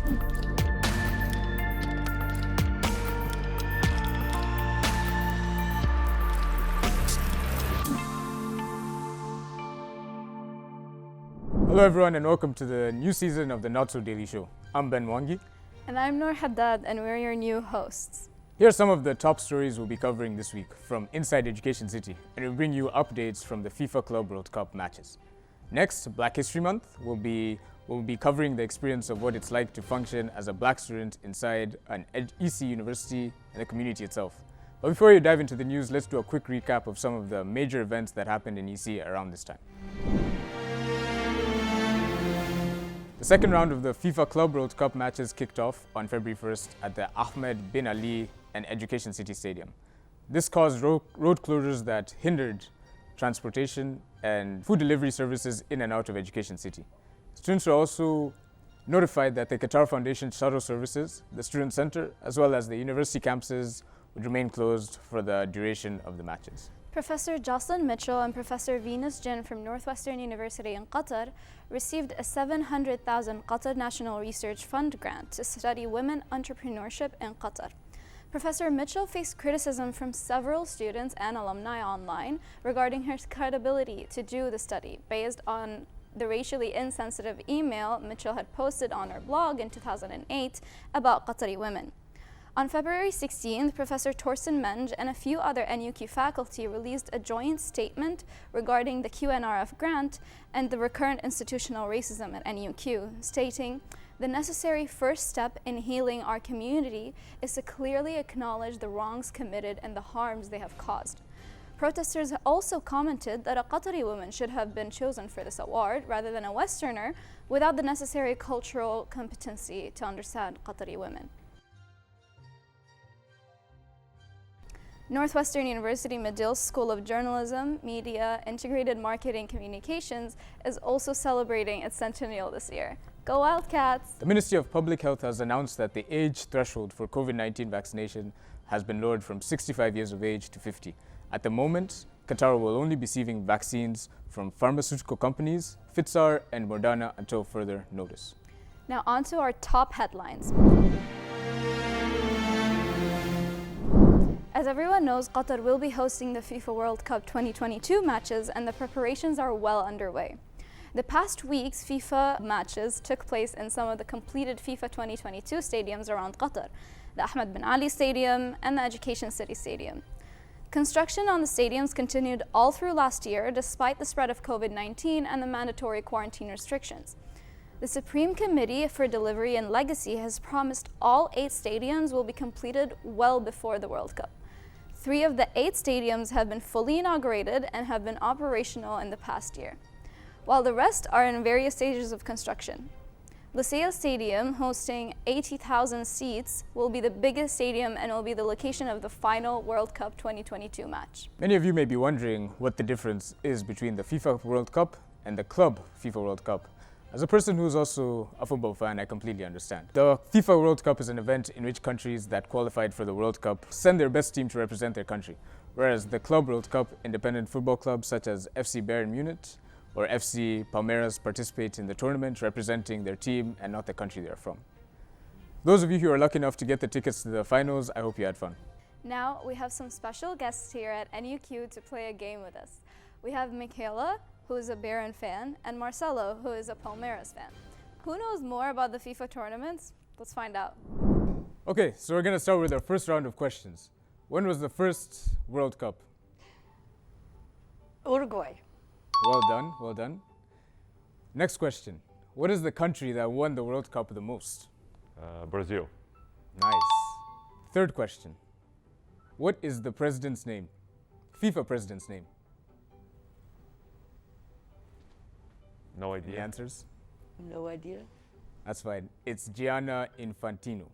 Hello everyone and welcome to the new season of the Not So Daily Show. I'm Mwangi. And I'm Noor Haddad and we're your new hosts. Here are some of the top stories we'll be covering this week from inside Education City, and we'll bring you updates from the FIFA Club World Cup matches. Next, Black History Month, we'll be covering the experience of what it's like to function as a black student inside an EC university and the community itself. But before you dive into the news, let's do a quick recap of some of the major events that happened in EC around this time. The second round of the FIFA Club World Cup matches kicked off on February 1st at the Ahmed bin Ali and Education City Stadium. This caused road closures that hindered transportation and food delivery services in and out of Education City. Students were also notified that the Qatar Foundation shuttle services, the Student Center, as well as the university campuses would remain closed for the duration of the matches. Professor Jocelyn Mitchell and Professor Venus Jin from Northwestern University in Qatar received a 700,000 Qatar National Research Fund grant to study women entrepreneurship in Qatar. Professor Mitchell faced criticism from several students and alumni online regarding her credibility to do the study based on the racially insensitive email Mitchell had posted on her blog in 2008 about Qatari women. On February 16th, Professor Torsten Menge and a few other NUQ faculty released a joint statement regarding the QNRF grant and the recurrent institutional racism at NUQ, stating, "The necessary first step in healing our community is to clearly acknowledge the wrongs committed and the harms they have caused." Protesters also commented that a Qatari woman should have been chosen for this award rather than a Westerner without the necessary cultural competency to understand Qatari women. Northwestern University Medill School of Journalism, Media, Integrated Marketing Communications is also celebrating its centennial this year. Go Wildcats! The Ministry of Public Health has announced that the age threshold for COVID-19 vaccination has been lowered from 65 years of age to 50. At the moment, Qatar will only be receiving vaccines from pharmaceutical companies, Pfizer and Moderna until further notice. Now on to our top headlines. As everyone knows, Qatar will be hosting the FIFA World Cup 2022 matches and the preparations are well underway. The past week's FIFA matches took place in some of the completed FIFA 2022 stadiums around Qatar, the Ahmed bin Ali Stadium and the Education City Stadium. Construction on the stadiums continued all through last year despite the spread of COVID-19 and the mandatory quarantine restrictions. The Supreme Committee for Delivery and Legacy has promised all 8 stadiums will be completed well before the World Cup. 3 of the 8 stadiums have been fully inaugurated and have been operational in the past year, while the rest are in various stages of construction. Lusail Stadium, hosting 80,000 seats, will be the biggest stadium and will be the location of the final World Cup 2022 match. Many of you may be wondering what the difference is between the FIFA World Cup and the Club FIFA World Cup. As a person who's also a football fan, I completely understand. The FIFA World Cup is an event in which countries that qualified for the World Cup send their best team to represent their country, whereas the Club World Cup, independent football clubs such as FC Bayern Munich or FC Palmeiras participate in the tournament representing their team and not the country they're from. Those of you who are lucky enough to get the tickets to the finals, I hope you had fun. Now we have some special guests here at NUQ to play a game with us. We have Michaela, who is a Bayern fan, and Marcelo, who is a Palmeiras fan. Who knows more about the FIFA tournaments? Let's find out. Okay, so we're going to start with our first round of questions. When was the first World Cup? Uruguay. Well done, well done. Next question. What is the country that won the World Cup the most? Brazil. Nice. Third question. What is the president's name? FIFA president's name? No idea. Any answers? No idea. That's fine. It's Gianna Infantino.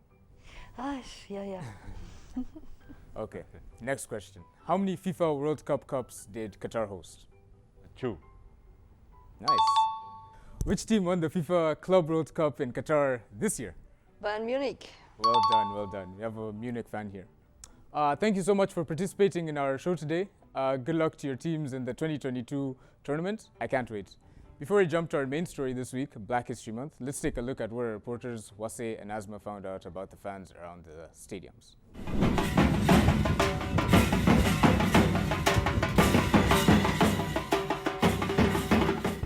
Ah, yeah. Okay, next question. How many FIFA World Cup cups did Qatar host? 2. Nice. Which team won the FIFA Club World Cup in Qatar this year? Bayern Munich. Well done, well done. We have a Munich fan here. Thank you so much for participating in our show today. Good luck to your teams in the 2022 tournament. I can't wait. Before we jump to our main story this week, Black History Month, let's take a look at what our reporters Wase and Asma found out about the fans around the stadiums.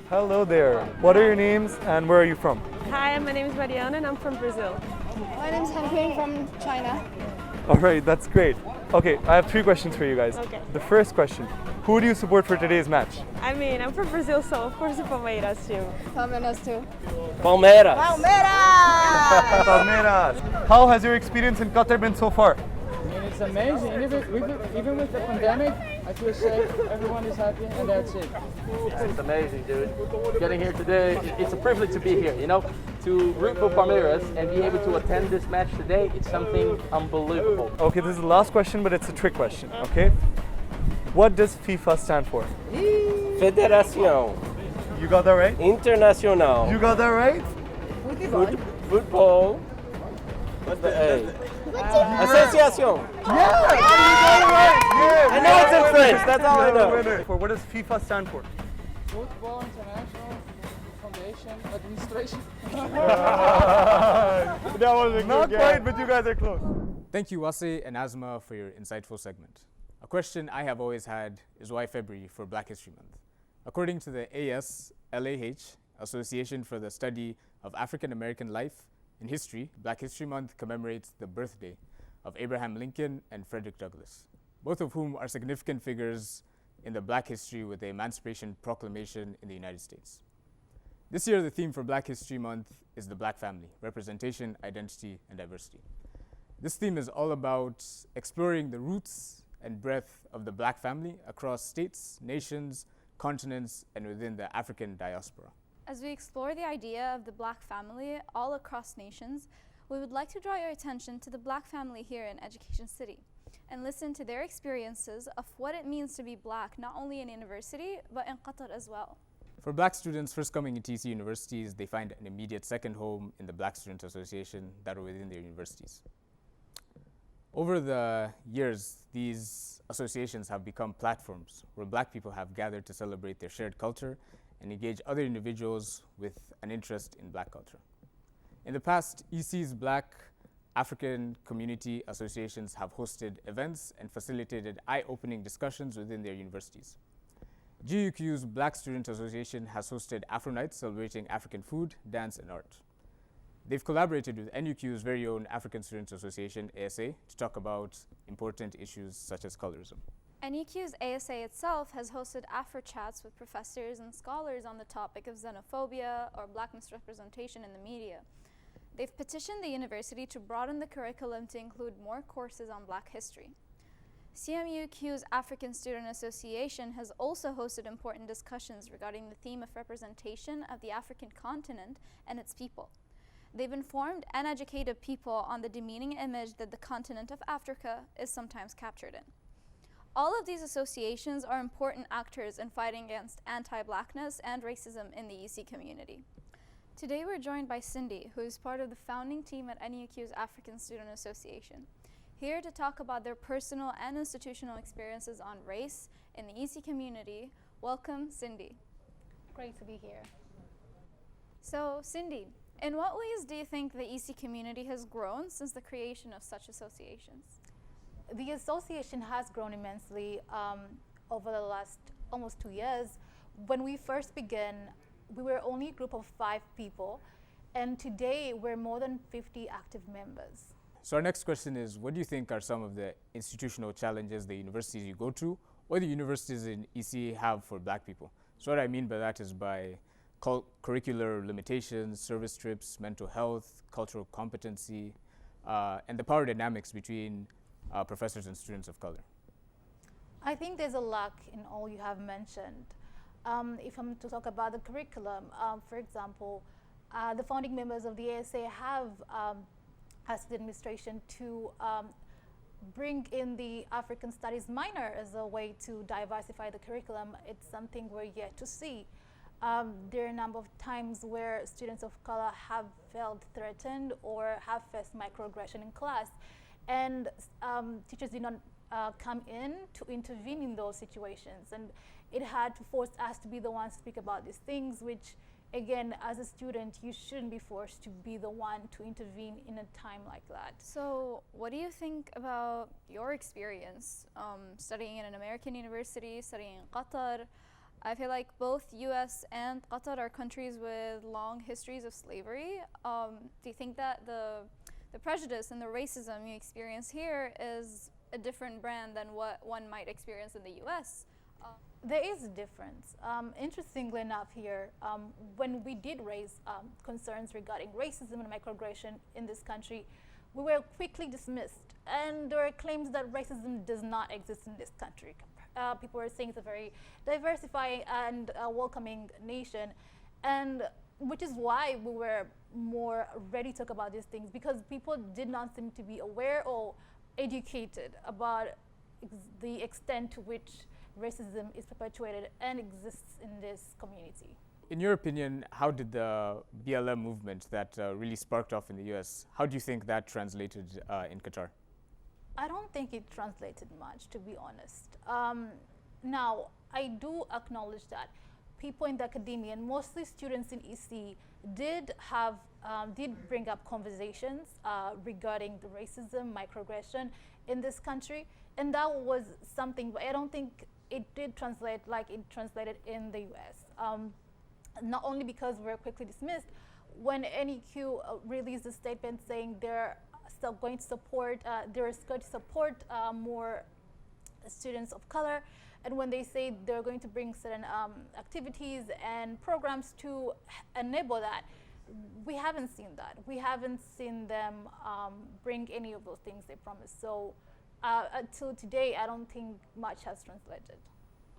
Hello there. What are your names and where are you from? Hi, my name is Mariana and I'm from Brazil. My name is Hanhui from China. All right, that's great. Okay, I have 3 questions for you guys. Okay. The first question, who do you support for today's match? I mean, I'm from Brazil, so of course the Palmeiras too. Palmeiras too. Palmeiras. Palmeiras. How has your experience in Qatar been so far? I mean, it's amazing. Even with the pandemic, I feel safe. Everyone is happy, and that's it. It's amazing, dude. Getting here today, it's a privilege to be here, you know? To root for Palmeiras and be able to attend this match today, it's something unbelievable. Okay, this is the last question, but it's a trick question, okay? What does FIFA stand for? Federação You got that right? Internacional. You got that right? Football. What's the A? Associação. I know it's in French, that's all I know. For what does FIFA stand for? Football International Foundation Administration. That was not quite, but you guys are close. Thank you, Wase and Asma, for your insightful segment. A question I have always had is why February for Black History Month? According to the ASLAH, Association for the Study of African American Life and History, Black History Month commemorates the birthday of Abraham Lincoln and Frederick Douglass, both of whom are significant figures in the Black history with the Emancipation Proclamation in the United States. This year, the theme for Black History Month is the Black family, representation, identity, and diversity. This theme is all about exploring the roots and breadth of the Black family across states, nations, continents, and within the African diaspora. As we explore the idea of the Black family all across nations, we would like to draw your attention to the Black family here in Education City and listen to their experiences of what it means to be Black, not only in university, but in Qatar as well. For Black students first coming into EC universities, they find an immediate second home in the Black Student Association that are within their universities. Over the years, these associations have become platforms where Black people have gathered to celebrate their shared culture and engage other individuals with an interest in Black culture. In the past, EC's Black African community associations have hosted events and facilitated eye-opening discussions within their universities. GUQ's Black Student Association has hosted Afro Nights celebrating African food, dance, and art. They've collaborated with NUQ's very own African Students Association, ASA, to talk about important issues such as colorism. NUQ's ASA itself has hosted Afro chats with professors and scholars on the topic of xenophobia or Black misrepresentation in the media. They've petitioned the university to broaden the curriculum to include more courses on Black history. CMUQ's African Student Association has also hosted important discussions regarding the theme of representation of the African continent and its people. They've informed and educated people on the demeaning image that the continent of Africa is sometimes captured in. All of these associations are important actors in fighting against anti-Blackness and racism in the EC community. Today we're joined by Cindy, who is part of the founding team at NUQ's African Student Association, here to talk about their personal and institutional experiences on race in the EC community. Welcome, Cindy. Great to be here. So, Cindy, in what ways do you think the EC community has grown since the creation of such associations? The association has grown immensely over the last almost 2 years. When we first began, we were only a group of 5 people, and today we're more than 50 active members. So our next question is, what do you think are some of the institutional challenges the universities you go to or the universities in EC have for Black people? So what I mean by that is by curricular limitations, service trips, mental health, cultural competency, and the power dynamics between professors and students of color. I think there's a lack in all you have mentioned. If I'm to talk about the curriculum, for example, the founding members of the ASA have asked the administration to bring in the African Studies minor as a way to diversify the curriculum. It's something we're yet to see. There are a number of times where students of color have felt threatened or have faced microaggression in class, and teachers did not come in to intervene in those situations. And it had to force us to be the ones to speak about these things, which again, as a student, you shouldn't be forced to be the one to intervene in a time like that. So what do you think about your experience studying in an American university, studying in Qatar? I feel like both US and Qatar are countries with long histories of slavery. Do you think that the prejudice and the racism you experience here is a different brand than what one might experience in the US? There is a difference. Interestingly enough here, when we did raise concerns regarding racism and microaggression in this country, we were quickly dismissed. And there are claims that racism does not exist in this country. People were saying it's a very diversifying and welcoming nation, and which is why we were more ready to talk about these things, because people did not seem to be aware or educated about the extent to which racism is perpetuated and exists in this community. In your opinion, how did the BLM movement that really sparked off in the US, how do you think that translated in Qatar? I don't think it translated much, to be honest. Now, I do acknowledge that people in the academia, and mostly students in EC, did bring up conversations regarding the racism, microaggression in this country, and that was something, but I don't think it did translate like it translated in the US. Not only because we were quickly dismissed, when NEQ released a statement saying they're still going to support, more students of color, and when they say they're going to bring certain activities and programs to enable that, we haven't seen that. We haven't seen them bring any of those things they promised. So until today, I don't think much has translated.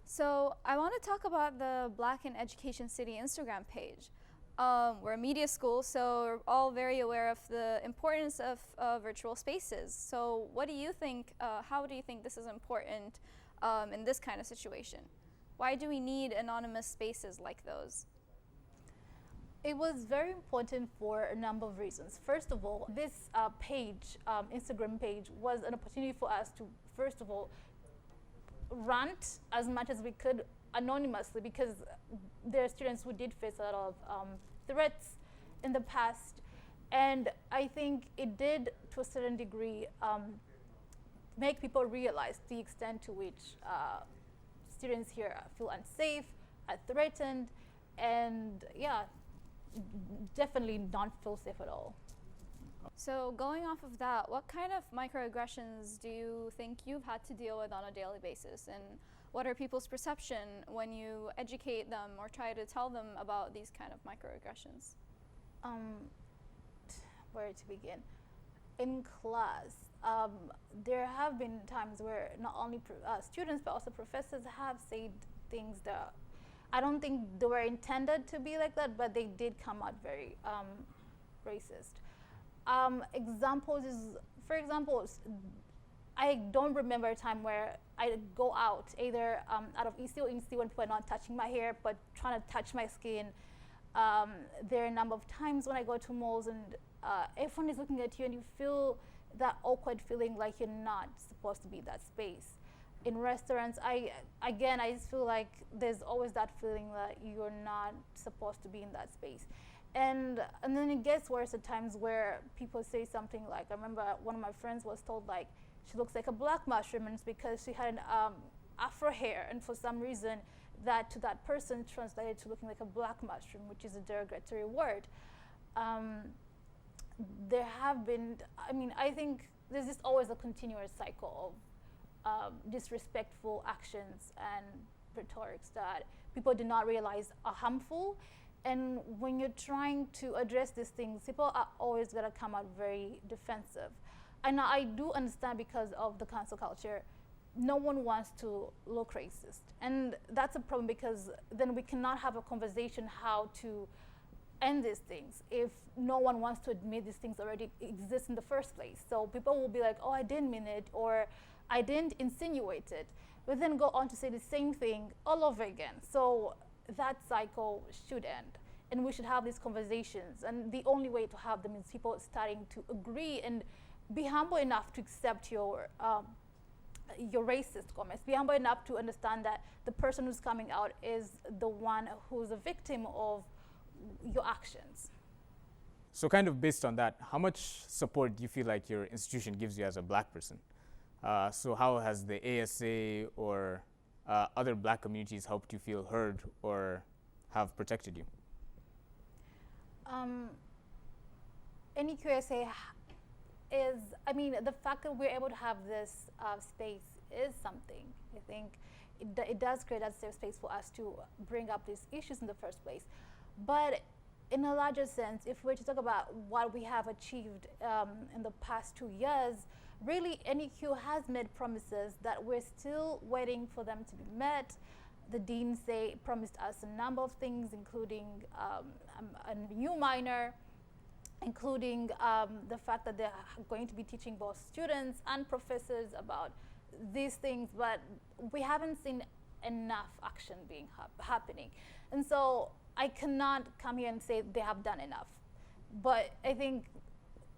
So I want to talk about the Black in Education City Instagram page. We're a media school, so we're all very aware of the importance of virtual spaces. So what do you think, how do you think this is important in this kind of situation? Why do we need anonymous spaces like those? It was very important for a number of reasons. First of all, this page, Instagram page, was an opportunity for us to, first of all, rant as much as we could anonymously, because there are students who did face a lot of threats in the past. And I think it did, to a certain degree, make people realize the extent to which students here feel unsafe, are threatened, and yeah, definitely don't feel safe at all. So going off of that, what kind of microaggressions do you think you've had to deal with on a daily basis? And what are people's perception when you educate them or try to tell them about these kind of microaggressions? Where to begin? In class, there have been times where not only students but also professors have said things that I don't think they were intended to be like that, but they did come out very racist. Examples is, for example, I don't remember a time where I go out, either out of EC or INSTI, when people are not touching my hair but trying to touch my skin. There are a number of times when I go to malls and everyone is looking at you and you feel that awkward feeling like you're not supposed to be in that space. In restaurants, I just feel like there's always that feeling that you're not supposed to be in that space. And then it gets worse at times where people say something like, I remember one of my friends was told like, she looks like a black mushroom, and it's because she had an afro hair, and for some reason that to that person translated to looking like a black mushroom, which is a derogatory word. There have been, I think there's just always a continuous cycle of disrespectful actions and rhetorics that people do not realize are harmful. And when you're trying to address these things, people are always going to come out very defensive. And I do understand, because of the cancel culture, no one wants to look racist. And that's a problem, because then we cannot have a conversation how to end these things if no one wants to admit these things already exist in the first place. So people will be like, oh, I didn't mean it, or I didn't insinuate it, but then go on to say the same thing all over again. So that cycle should end, and we should have these conversations, and the only way to have them is people starting to agree and be humble enough to accept your your racist comments. Be humble enough to understand that the person who's coming out is the one who's a victim of your actions. So kind of based on that, how much support do you feel like your institution gives you as a black person? So how has the ASA or other black communities helped you feel heard or have protected you? NEQSA is, I mean, the fact that we're able to have this space is something. I think it does create a safe space for us to bring up these issues in the first place. But in a larger sense, if we're to talk about what we have achieved in the past 2 years, really NEQ has made promises that we're still waiting for them to be met. The deans, they promised us a number of things, including a new minor, including the fact that they're going to be teaching both students and professors about these things, but we haven't seen enough action being happening. And so I cannot come here and say they have done enough. But I think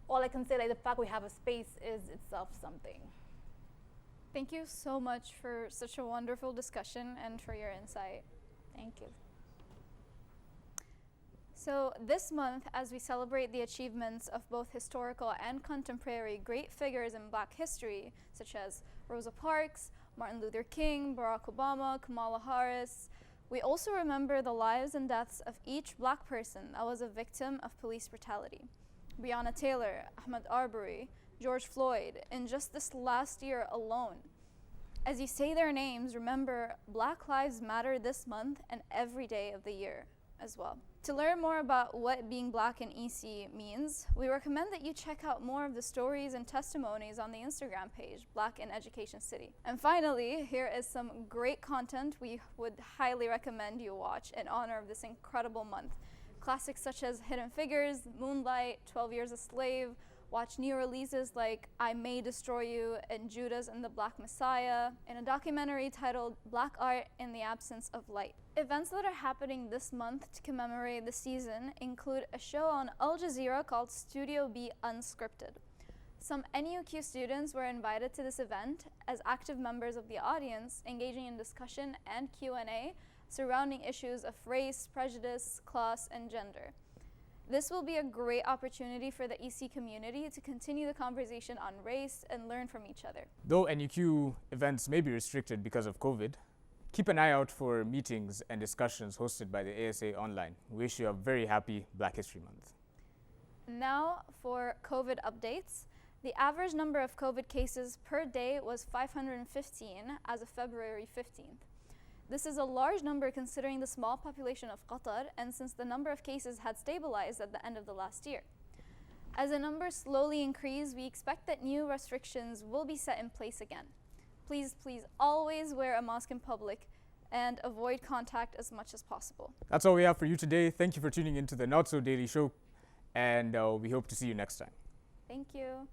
all I can say, like, the fact we have a space is itself something. Thank you so much for such a wonderful discussion and for your insight. Thank you. So this month, as we celebrate the achievements of both historical and contemporary great figures in Black history, such as Rosa Parks, Martin Luther King, Barack Obama, Kamala Harris, we also remember the lives and deaths of each Black person that was a victim of police brutality. Breonna Taylor, Ahmaud Arbery, George Floyd, in just this last year alone. As you say their names, remember Black Lives Matter this month and every day of the year as well. To learn more about what being Black in EC means, we recommend that you check out more of the stories and testimonies on the Instagram page, Black in Education City. And finally, here is some great content we would highly recommend you watch in honor of this incredible month. Classics such as Hidden Figures, Moonlight, 12 Years a Slave. Watch new releases like I May Destroy You and Judas and the Black Messiah, and a documentary titled Black Art in the Absence of Light. Events that are happening this month to commemorate the season include a show on Al Jazeera called Studio B Unscripted. Some NUQ students were invited to this event as active members of the audience, engaging in discussion and Q&A surrounding issues of race, prejudice, class, and gender. This will be a great opportunity for the EC community to continue the conversation on race and learn from each other. Though NUQ events may be restricted because of COVID, keep an eye out for meetings and discussions hosted by the ASA online. We wish you a very happy Black History Month. Now for COVID updates. The average number of COVID cases per day was 515 as of February 15th. This is a large number considering the small population of Qatar and since the number of cases had stabilized at the end of the last year. As the numbers slowly increase, we expect that new restrictions will be set in place again. Please always wear a mask in public and avoid contact as much as possible. That's all we have for you today. Thank you for tuning into the Not So Daily Show, and we hope to see you next time. Thank you.